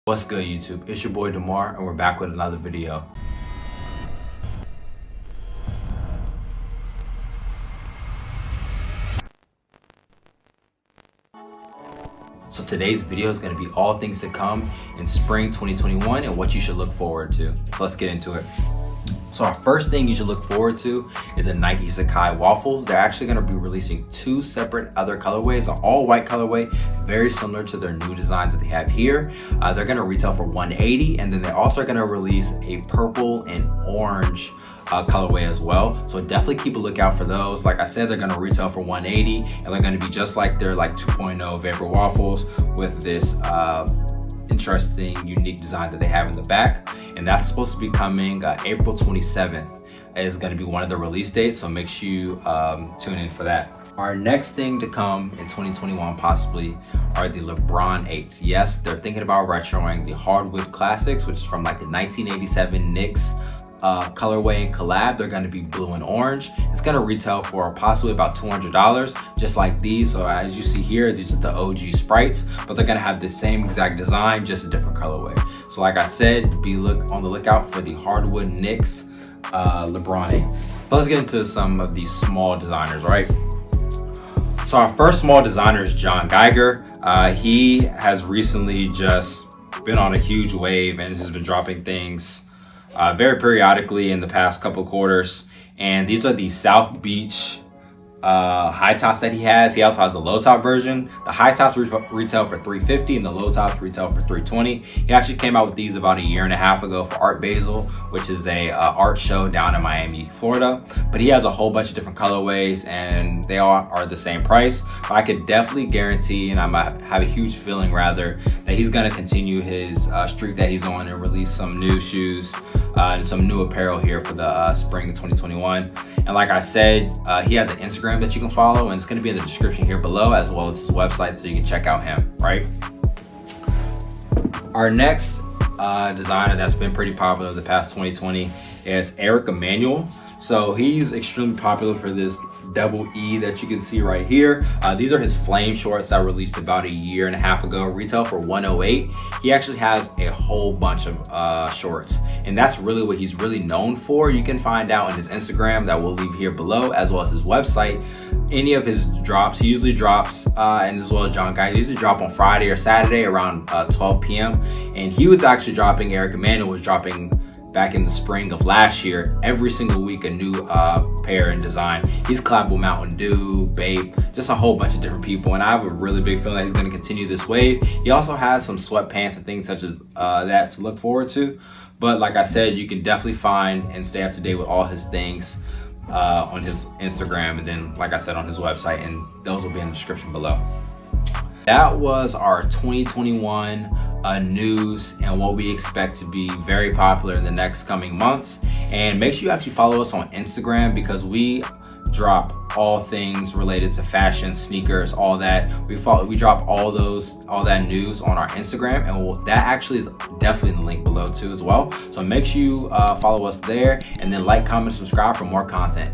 What's good, YouTube? It's your boy Demar, and we're back with another video. So today's video is going to be all things to come in spring 2021 and what you should look forward to. So let's get into it. So our first thing you should look forward to is a Nike Sakai Waffles. They're actually going to be releasing two separate other colorways, an all white colorway, very similar to their new design that they have here. They're going to retail for $180, and then they're also going to release a purple and orange colorway as well. So definitely keep a lookout for those. Like I said, they're going to retail for $180, and they're going to be just like their 2.0 Vapor Waffles with this interesting, unique design that they have in the back. And that's supposed to be coming April 27th is going to be one of the release dates, so make sure you tune in for that. Our next thing to come in 2021 possibly are the Lebron 8s. Yes, they're thinking about retroing the Hardwood Classics, which is from the 1987 Knicks colorway and collab. They're going to be blue and orange. It's going to retail for possibly about $200, just like these. So as you see here, these are the OG sprites, but they're going to have the same exact design, just a different colorway. So like I said, be on the lookout for the Hardwood Knicks Lebron 8s. So let's get into some of these small designers, right? So our first small designer is Geiger. He has recently just been on a huge wave and has been dropping things very periodically in the past couple quarters. And these are the South Beach high tops that he has. He also has a low top version. The high tops retail for $350 and the low tops retail for $320. He actually came out with these about a year and a half ago for Art Basel, which is a art show down in Miami, Florida. But he has a whole bunch of different colorways and they all are the same price. But I could definitely guarantee, and I have a huge feeling rather, that he's gonna continue his streak that he's on and release some new shoes and some new apparel here for the spring of 2021. And like I said, he has an Instagram that you can follow, and it's going to be in the description here below, as well as his website, so you can check out him, right? Our next designer that's been pretty popular the past 2020 is Emanuel. So he's extremely popular for this double E that you can see right here. These are his flame shorts that released about a year and a half ago, retail for $108. He actually has a whole bunch of shorts, and that's really what he's really known for. You can find out on his Instagram that we'll leave here below, as well as his website. Any of his drops, he usually drops, and as well as Geiger, he usually drop on Friday or Saturday around 12 p.m. And he was actually dropping, Emanuel was dropping back in the spring of last year, every single week a new pair and design. He's collabed with Mountain Dew, Bape, just a whole bunch of different people, and I have a really big feeling that he's going to continue this wave. He also has some sweatpants and things such as that to look forward to. But like I said, you can definitely find and stay up to date with all his things on his Instagram, and then like I said, on his website, and those will be in the description below. That was our 2021 news and what we expect to be very popular in the next coming months. And make sure you actually follow us on Instagram, because we drop all things related to fashion, sneakers, all that. We drop all that news on our Instagram, and that actually is definitely in the link below too as well. So make sure you follow us there, and then like, comment, subscribe for more content.